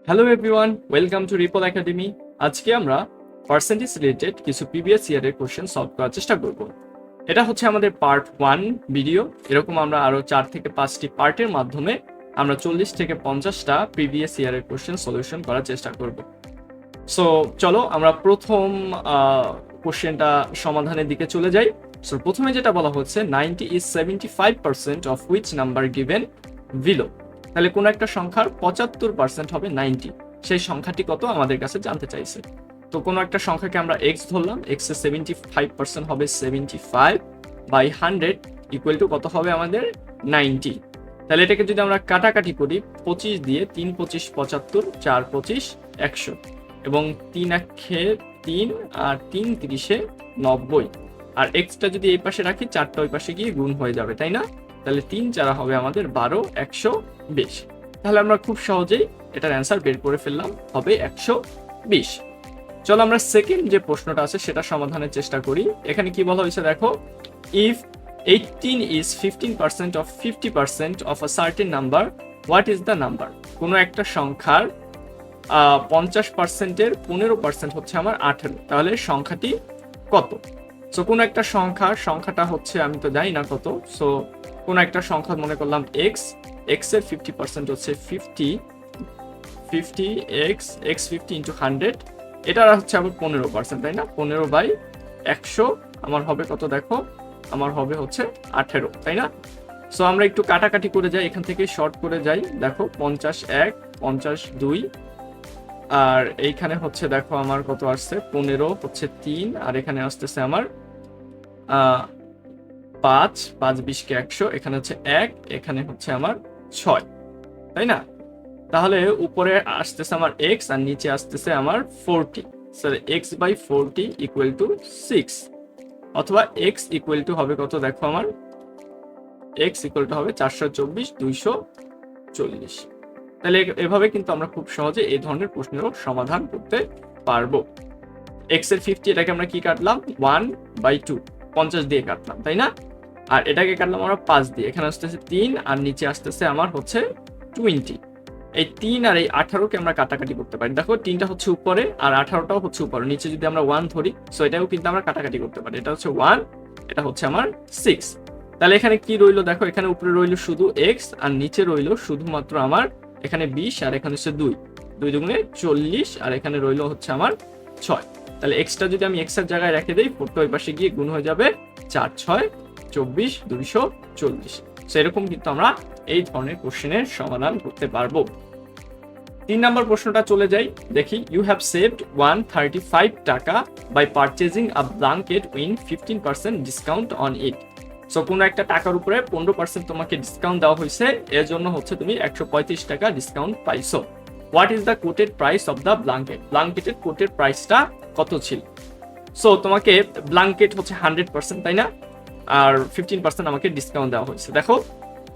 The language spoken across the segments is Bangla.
Hello everyone, welcome to ripple academy. আজকে আমরা পার্সেন্টেজ রিলেটেড কিছু প্রিভিয়াস ইয়ারের কোশ্চেন সলভ করার চেষ্টা করব। এটা হচ্ছে আমাদের পার্ট 1 ভিডিও। এরকম আমরা আরো 4 থেকে 5টি পার্টের মাধ্যমে আমরা 40 থেকে 50টা প্রিভিয়াস ইয়ারের কোশ্চেন সলিউশন করার চেষ্টা করব। সো চলো আমরা প্রথম কোশ্চেনটা সমাধানের দিকে চলে যাই। সো প্রথমে যেটা বলা হচ্ছে 90 is 75% of which number given below। তাহলে কোন একটা সংখ্যার 75% হবে 90, সেই সংখ্যাটি কত আমাদের কাছে জানতে চাইছে। তো কোনো একটা সংখ্যাকে আমরা x ধরলাম, x এর 75% হবে 75 বাই 100 ইকুয়াল টু কত হবে আমাদের 90। তাহলে এটাকে যদি আমরা কাটাকাটি করি 25 দিয়ে, 3 25 75, 4 25 100 এবং 3 1 3 আর 3 30 90। আর এক্সটা যদি এই পাশে রাখি 4টা ওই পাশে গিয়ে গুণ হয়ে যাবে, তাই না? তাহলে 3 4 হবে আমাদের 12 120। তাহলে আমরা খুব সহজেই এটার অ্যান্সার বের করে ফেললাম, হবে 120। চলো আমরা সেকেন্ড যে প্রশ্নটা আছে সেটা সমাধানের চেষ্টা করি। এখানে কি বলা হয়েছে দেখো, if 18 is 15% of 50% of a certain number, what is the number? কোনো একটা সংখ্যার 50%-এর 15% হচ্ছে আমার 18, তাহলে সংখ্যাটি কত? সো কোনো একটা সংখ্যাটা হচ্ছে আমি তো জানি না কত। সো কোনো একটা সংখ্যা মনে করলাম এক্স, এক্স এর 50% হচ্ছে 50 x 50 ইন্টু 100, এটা হচ্ছে আবার 15%, তাই না? 15 বাই 100 আমার হবে কত দেখো, আমার হবে হচ্ছে 18, তাই না? সো আমরা একটু কাটাকাটি করে যাই, এখান থেকে শর্ট করে যাই। দেখো 51 50 2, আর এইখানে হচ্ছে দেখো আমার কত আসছে 15 হচ্ছে 3, আর এখানে আসতেছে আমার 5 5 20 কে 100, এখানে হচ্ছে 1, এখানে হচ্ছে আমার 6, তাই না? তাহলে উপরে আসতেছে আমার x আর নিচে আসতেছে আমার 40। Sir x by 40 equal to 6, অথবা x ইকুয়াল টু হবে কত দেখো, আমার x ইকুয়াল টু হবে 424 240। তাহলে এভাবে কিন্তু আমরা খুব সহজে এই ধরনের প্রশ্নেরও সমাধান করতে পারবো। x এর 50, এটাকে আমরা কি কাটলাম 1/2, 50 দিয়ে কাটলাম, তাই না? আর এটাকে কাটলাম আমরা 5 দিয়ে, এখানে আসতেছে 3 আর নিচে আসতেছে আমার হচ্ছে 20। এই 3 আর এই 18কে আমরা কাটাকাটি করতে পারি। দেখো 3টা হচ্ছে উপরে আর 18টাও হচ্ছে উপরে, নিচে যদি আমরা 1 ধরি, সো এটাও কিন্তু আমরা কাটাকাটি করতে পারি। এটা হচ্ছে 1, এটা হচ্ছে আমার 6। তাহলে এখানে কি রইলো দেখো, এখানে উপরে রইলো শুধু x আর নিচে রইলো শুধুমাত্র আমার এখানে 20 আর এখানে হচ্ছে 2 2 দুগুণে 40, আর এখানে রইলো হচ্ছে আমার 6। তাহলে এক্সটা যদি আমি এক্স এর জায়গায় রেখে দেই, 4টা ওই পাশে গিয়ে গুণ হয়ে যাবে, 4 6 24 240। সো এরকম কিন্তু আমরা এই ধরনের কোশ্চেনের সমাধান করতে পারবো। 3 নম্বর প্রশ্নটা চলে যাই, দেখি ইউ হ্যাভ সেভড 135 টাকা by purchasing a blanket win 15% discount on it. So কোনো একটা টাকার উপরে 15% তোমাকে ডিসকাউন্ট দেওয়া হয়েছে, এর জন্য হচ্ছে তুমি 135 টাকা ডিসকাউন্ট পাইছো। What is the quoted price of the blanket? ব্ল্যাঙ্কেটের কোটেড প্রাইসটা কত ছিল? সো তোমাকে ব্ল্যাঙ্কেট হচ্ছে 100%, তাই না? আর 15% আমাকে ডিসকাউন্ট দেওয়া হয়েছে। দেখো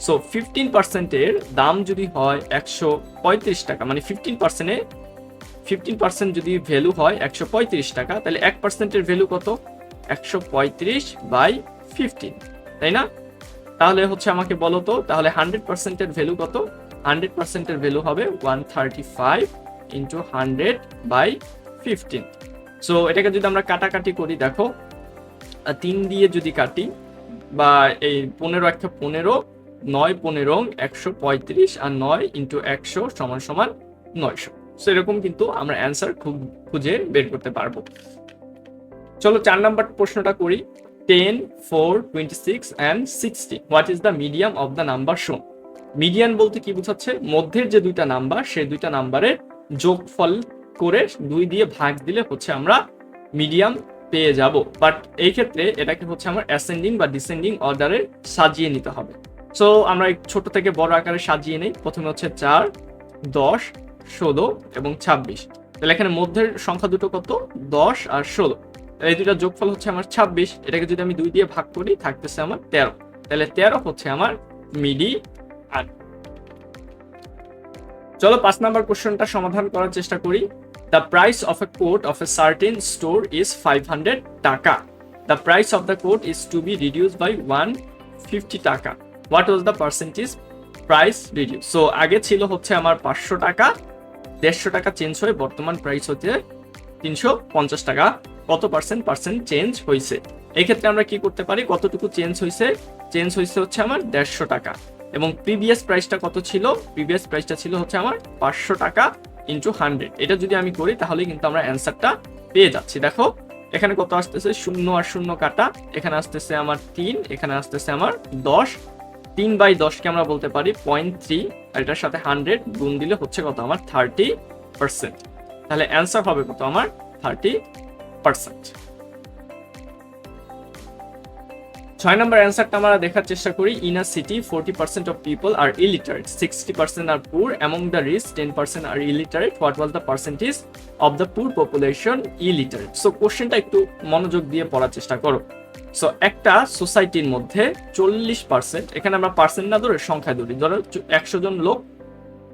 সো 15%-এর দাম যদি হয় 135 টাকা, মানে 15% যদি ভ্যালু হয় 135 টাকা, তাহলে 1%-এর ভ্যালু কত? 135/15, তাই না? তাহলে হচ্ছে আমাকে বলো তো, তাহলে 100%-এর ভ্যালু কত? 100%-এর ভ্যালু হবে 135 ইন্টু 100/15। সো এটাকে যদি আমরা কাটাকাটি করি, দেখো 3 দিয়ে যদি কাটি, বা এই 15 একটা 15, 9 15 135, আর 9 ইন্টু 100 সমান সমান 900। সো এরকম কিন্তু আমরা অ্যান্সার খুব খুঁজে বের করতে পারবো। চলো 4 নাম্বার প্রশ্নটা করি। 10 4 26 and 60, what is the medium of the number শোন? মিডিয়ান বলতে কি বোঝাচ্ছে? মধ্যের যে দুইটা নাম্বার, সেই দুইটা নাম্বারের যোগফল করে 2 দিয়ে ভাগ দিলে হচ্ছে আমরা মিডিয়াম পেয়ে যাব। বাট এই ক্ষেত্রে এটাকে হচ্ছে আমার অ্যাসেন্ডিং বা ডিসেন্ডিং অর্ডারে সাজিয়ে নিতে হবে। সো আমরা ছোট থেকে বড় আকারে সাজিয়ে নেই। প্রথমে হচ্ছে 4 10 16 এবং 26। তাহলে এখানে মধ্যের সংখ্যা দুটো কত? 10 আর 16। এই দুইটা যোগফল হচ্ছে আমার 26। এটাকে যদি আমি 2 দিয়ে ভাগ করি, থাকতেছে আমার 13। তাহলে 13 হচ্ছে আমার মিডিয়ান। চলো 5 নাম্বার কোশ্চেনটা সমাধান করার চেষ্টা করি। The price of a coat of a certain store is 500 টাকা. The price of the coat is to be reduced by 150 টাকা. What was the percentage price reduced? So আগে ছিল হচ্ছে আমার 500 টাকা, 150 টাকা চেঞ্জ হয়ে বর্তমান প্রাইস হচ্ছে 350 টাকা। কত পার্সেন্ট চেঞ্জ হয়েছে? এই ক্ষেত্রে আমরা কি করতে পারি, কতটুকু চেঞ্জ হয়েছে হচ্ছে আমার 150 টাকা। এবং প্রিভিয়াস প্রাইসটা কত ছিল? প্রিভিয়াস প্রাইসটা ছিল হচ্ছে আমার 500 টাকা ইন্টু 100। এটা যদি আমি করি তাহলে কিন্তু আমরা অ্যান্সারটা পেয়ে যাচ্ছি। দেখো এখানে কত আসতেছে, 0 আর 0 কাটা, এখানে আসতেছে আমার 3, এখানে আসতেছে আমার 10। 3/10 কে আমরা বলতে পারি 0.3, আর এটার সাথে 100 গুণ দিলে হচ্ছে কত আমার 30%। তাহলে অ্যান্সার হবে কত আমার 30%। 6 নম্বর অ্যান্সারটা আমরা দেখার চেষ্টা করি। In a city 40% of people are illiterate, 60% are poor, among the rich 10% are illiterate, what was the percentage of the poor population illiterate? So কোশ্চেনটা একটু মনোযোগ দিয়ে পড়ার চেষ্টা করো। সো একটা সোসাইটির মধ্যে 40%, এখানে আমরা পার্সেন্ট না ধরে সংখ্যায় ধরি, ধরো 100 জন লোক,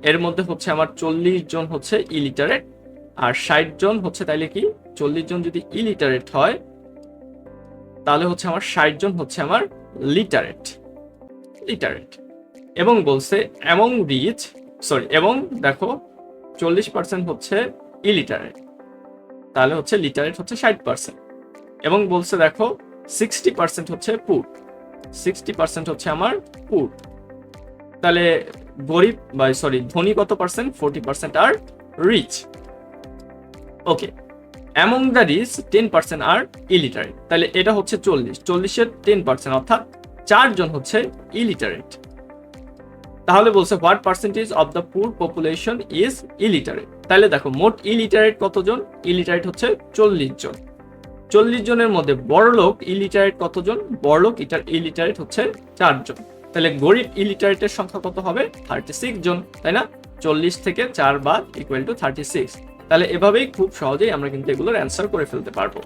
এর মধ্যে হচ্ছে আমার 40 জন হচ্ছে ইলিটারেট আর 60 জন হচ্ছে, তাইলে কি 40 জন যদি ইলিটারেট হয় তাহলে হচ্ছে আমার 60 জন হচ্ছে আমার লিটারেট। এবং বলছে এবং দেখো 40% হচ্ছে ইলিটারেট, তাহলে হচ্ছে লিটারেট হচ্ছে 60%। এবং বলছে দেখো 60% হচ্ছে পুর, 60% হচ্ছে আমার পুর। তাহলে গরিব ধনী কত percent? 40% are rich. Okay, among the rich 10% are illiterate. তাহলে এটা হচ্ছে 40-এর 10%, অর্থাৎ 4 জন হচ্ছে ইলিটারেট। তাহলে বলছে what percentage of the poor population is illiterate. তাহলে দেখো মোট ইলিটারেট কতজন? ইলিটারেট হচ্ছে 40 জন। 40 জনের মধ্যে বড়লোক ইলিটারেট কতজন? বড়লোক ইলিটারেট হচ্ছে 4 জন। তাহলে গরিব ইলিটারেটের সংখ্যা কত হবে? 36 জন, তাই না? 40 থেকে 4 বাদ ইকুয়াল টু 36। তাহলে এভাবেই খুব সহজেই আমরা কিন্তু এগুলোর অ্যান্সার করে ফেলতে পারবো।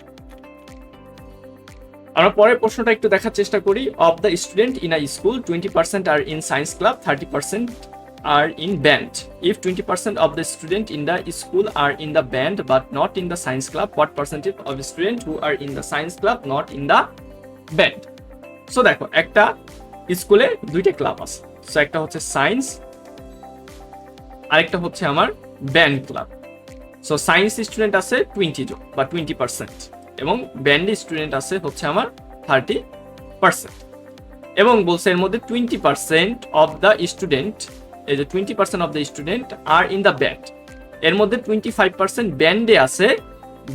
আমরা পরের প্রশ্নটা একটু দেখার চেষ্টা করি। Of the student in a school 20% are in science club, 30% are in band. If 20% of the student in the school are in the band but not in the science club, what percentage of students who are in the science club not in the band? So দেখো একটা স্কুলে দুইটা ক্লাব আছে। সো একটা হচ্ছে সায়েন্স, আরেকটা হচ্ছে আমার band club. So science student আছে 20 জন বা 20%, এবং ব্যান্ড স্টুডেন্ট আছে হচ্ছে আমার 30%। এবং বলছে এর মধ্যে 20% অফ দ্য স্টুডেন্ট, এই যে 20% of the student are in the band, এর মধ্যে 25% ব্যান্ডে আছে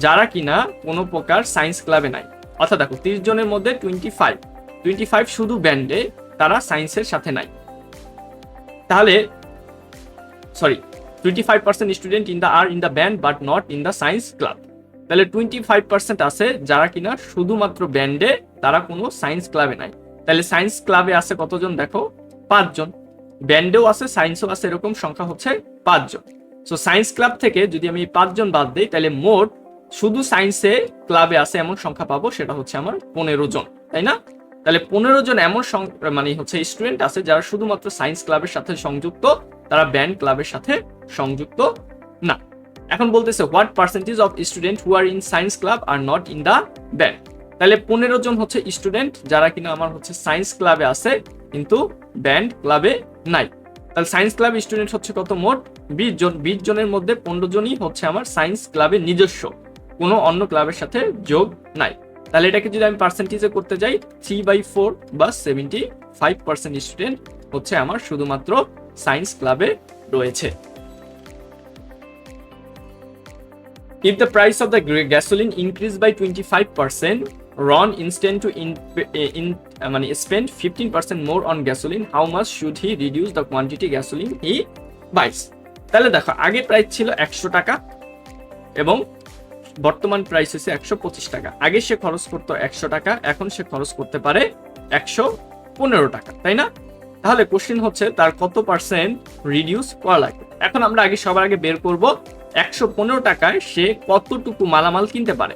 যারা কিনা কোনো প্রকার সায়েন্স ক্লাবে নাই। অর্থাৎ দেখো 30 জনের মধ্যে 25 শুধু ব্যান্ডে, তারা সায়েন্সের সাথে নাই। তাহলে 25% student are in the band but not in the science club. তাহলে 25% আছে যারা কিনা শুধুমাত্র ব্যান্ডে, তারা কোনো সায়েন্স ক্লাবে নাই। তাহলে সায়েন্স ক্লাবে আছে কতজন? দেখো 5 জন। ব্যান্ডেও আছে, সায়েন্সও আছে, এরকম সংখ্যা হচ্ছে 5 জন। সো সায়েন্স ক্লাব থেকে যদি আমি 5 জন বাদ দিই, তাহলে মোট শুধু সায়েন্সে ক্লাবে আছে এমন সংখ্যা পাবো, সেটা হচ্ছে আমার 15 জন, তাই না? তাহলে 15 জন এমন মানে হচ্ছে স্টুডেন্ট আছে যারা শুধুমাত্র সায়েন্স ক্লাবের সাথে সংযুক্ত, তারা ব্যান্ড ক্লাবের সাথে সংযুক্ত না। এখন বলতেছে what percentage of student who are in science club are not in the band. তাহলে 15 জন হচ্ছে স্টুডেন্ট যারা কিনা আমার হচ্ছে সায়েন্স ক্লাবে আছে কিন্তু ব্যান্ড ক্লাবে নাই। তাহলে সায়েন্স ক্লাব স্টুডেন্ট হচ্ছে কত? মোট 20 জন। 20 জনের মধ্যে 15 জনই হচ্ছে আমার সায়েন্স ক্লাবে নিজস্ব, কোনো অন্য ক্লাবের সাথে যোগ নাই। তাহলে এটাকে যদি আমি পার্সেন্টেজে করতে যাই, 3/4 বা 75% স্টুডেন্ট হচ্ছে আমার শুধুমাত্র সায়েন্স ক্লাবে রয়েছে। If the price of the gasoline increased by 25%, Ron intends to spend 15% more on gasoline. How much should he reduce the quantity gasoline he buys? তাহলে দেখো আগে প্রাইস ছিল 100 টাকা এবং বর্তমান প্রাইস হচ্ছে 125 টাকা। আগে সে খরচ করতো 100 টাকা, এখন সে খরচ করতে পারে 115 টাকা, তাই না? তাহলে কোশ্চেন হচ্ছে তার কত পার্সেন্ট রিডিউস করা লাগবে। এখন আমরা সবার আগে বের করব 115 টাকায় সে কতটুকু মালামাল কিনতে পারে।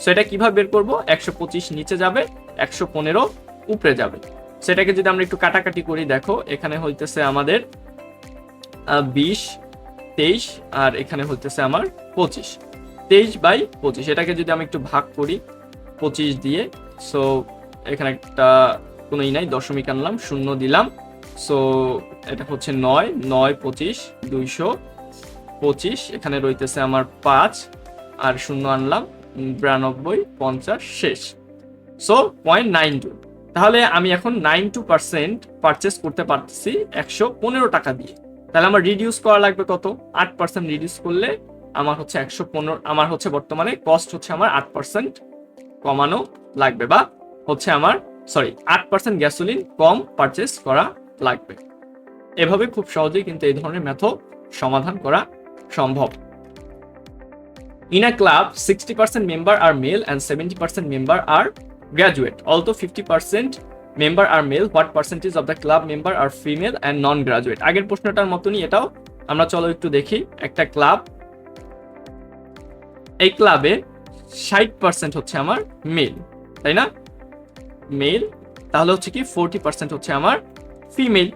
সেটা কিভাবে বের করব? 125 নিচে যাবে, 115 উপরে যাবে। সেটাকে যদি আমরা একটু কাটাকাটি করি, দেখো এখানে হইতেছে আমাদের 20, 23 আর এখানে হইতেছে আমার 25। 23/25, এটাকে যদি আমি একটু ভাগ করি 25 দিয়ে, সো এখানে একটা কোনোই নাই, দশমিক আনলাম, 0 দিলাম। সো এটা হচ্ছে 9, 9, 25, 200, 25, এখানে রইতেছে আমার 5 আর শূন্য আনলাম 92, 50 শেষ। সো 0.92। তাহলে আমি এখন 92% পারচেস করতে পারতেছি 115 টাকা দিয়ে। তাহলে আমার রিডিউস করা লাগবে কত? 8% রিডিউস করলে আমার হচ্ছে 115, আমার হচ্ছে বর্তমানে কস্ট হচ্ছে আমার 8% কমানো লাগবে, বা হচ্ছে আমার 8% গ্যাসোলিন কম পারচেস করা লাগবে। এভাবে খুব সহজেই কিন্তু এই ধরনের মেথড সমাধান করা সম্ভব। In a club, 60% member are male and 70% member are graduate. Although 50% member are male, what percentage of the club member are female and non-graduate? আগের প্রশ্নটার মতনই এটাও। আমরা চলো একটু দেখি। একটা ক্লাব, এই ক্লাবে 60% হচ্ছে আমার মেল, তাই না? মেল, তাহলে হচ্ছে কি 40% হচ্ছে আমার ফিমেল।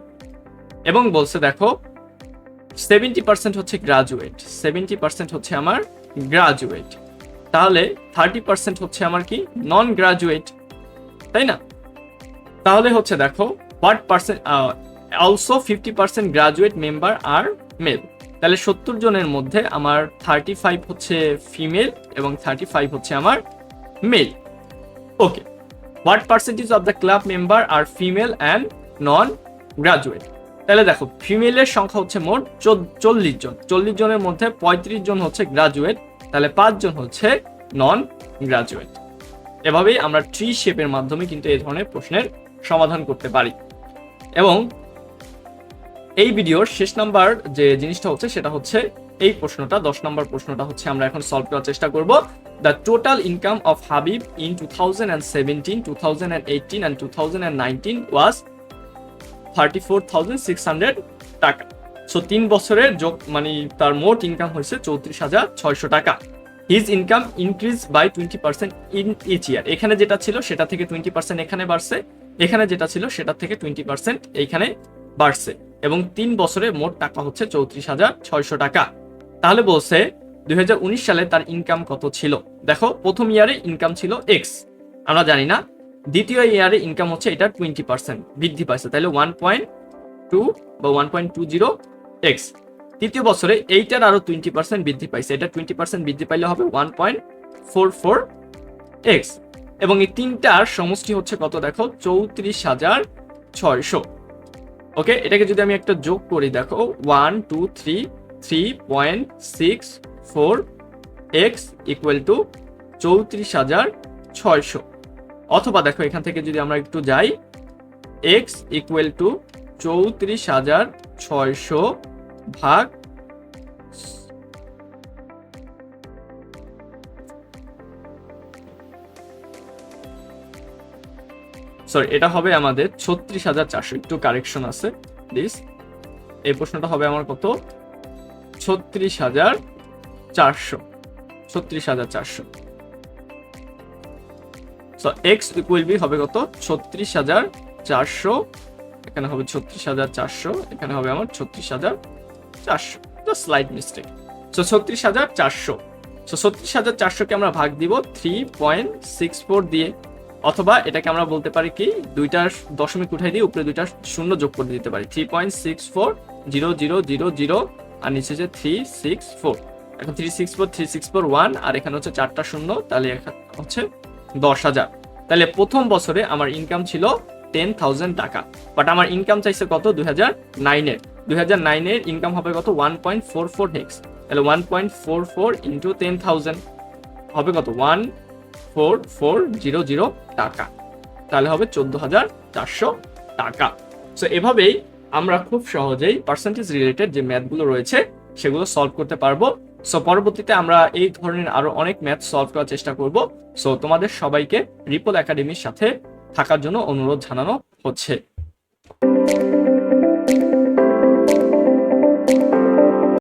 এবং বলছে দেখো 70% হচ্ছে গ্রাজুয়েট, 70% হচ্ছে আমার গ্রাজুয়েট। তাহলে 30% হচ্ছে আমার কি নন গ্রাজুয়েট, তাই না? তাহলে হচ্ছে দেখো what percent, also 50% graduate member are male. তাহলে 70 জনের মধ্যে আমার 35 হচ্ছে ফিমেল এবং 35 হচ্ছে আমার male. Okay, what percentage of the club member are female and non graduate? তাহলে দেখো ফিমেলের সংখ্যা হচ্ছে মোট 40 জন, 40 জনের মধ্যে 35 জন হচ্ছে গ্রাজুয়েট, তাহলে 5 জন হচ্ছে নন গ্রাজুয়েট। এভাবেই আমরা ট্রি শেপের মাধ্যমে কিন্তু এই ধরনের প্রশ্নের সমাধান করতে পারি। এবং এই ভিডিওর শেষ নাম্বার যে জিনিসটা হচ্ছে সেটা হচ্ছে এই প্রশ্নটা, 10 নম্বর প্রশ্নটা হচ্ছে আমরা এখন সলভ করার চেষ্টা করব। The total income of Habib in 2017, 2018 and 2019 ওয়াজ 34,600 টাকা। সো 3 বছরের যোগ মানে তার মোট ইনকাম হয়েছে 34,600 টাকা। His income increase by 20% in each year. এখানে যেটা ছিল সেটা থেকে 20% এখানে বাড়ছে, এখানে যেটা ছিল সেটা থেকে 20% এইখানে বাড়ছে, এবং 3 বছরে মোট টাকা হচ্ছে 34,600 টাকা। তাহলে বলছে 2019 সালে তার ইনকাম কত ছিল? দেখো প্রথম ইয়ারে ইনকাম ছিল এক্স, আমরা জানি না। দ্বিতীয় ইয়ারে ইনকাম হচ্ছে এটা 20% বৃদ্ধি পাইছে, তাহলে 1.2 বা 1.20 এক্স। তৃতীয় বছরে এইটার আরো 20% বৃদ্ধি পাইছে, এটা 20% বৃদ্ধি পাইলে হবে 1.44 এক্স। এবং এই তিনটার সমষ্টি হচ্ছে কত? দেখো 34,600। ওকে, এটাকে যদি আমি একটা যোগ করি, দেখো 1 2 3 3.64 এক্স ইকুয়াল টু 34,600। অথবা দেখো এখান থেকে যদি আমরা একটু যাই, এক্স ইকুয়াল টু 34,600 ভাগ এটা হবে আমাদের 36,400। একটু কারেকশন আছে প্লিজ, এই প্রশ্নটা হবে আমার কত? 36,400, 36,400। সো এক্স ইকুয়াল বি হবে কত? 36,400, এখানে হবে 36,400, এখানে হবে আমার 36,400, just slide mistake. So 36,400, so 36,400 আমরা ভাগ দিব 3.64 দিয়ে, অথবা এটাকে আমরা বলতে পারি কি দুইটা দশমিক উঠাই দিয়ে উপরে দুইটা শূন্য যোগ করে দিতে পারি, 3.640000 আর নিচে যে 364। এখন 364 3641 আর এখানে হচ্ছে 4টা শূন্য, তাহলে হচ্ছে 10,000। তাহলে প্রথম বছরে আমার ইনকাম ছিল 10,000 টাকা, বাট আমার ইনকাম চাইছে কত? 2009 এর। 2009 এর ইনকাম হবে কত? 1.44 এক্স। তাহলে 1.44 ইন্টু 10,000 হবে কত? 14400 টাকা, তাহলে হবে 14,400 টাকা। সো এভাবেই আমরা খুব সহজেই পার্সেন্টেজ রিলেটেড যে ম্যাথগুলো রয়েছে সেগুলো সলভ করতে পারবো। সো পরবর্তীতে আমরা এই ধরনের আরো অনেক ম্যাথ সলভ করার চেষ্টা করব। সো তোমাদের সবাইকে রিপল একাডেমির সাথে থাকার জন্য অনুরোধ জানানো হচ্ছে।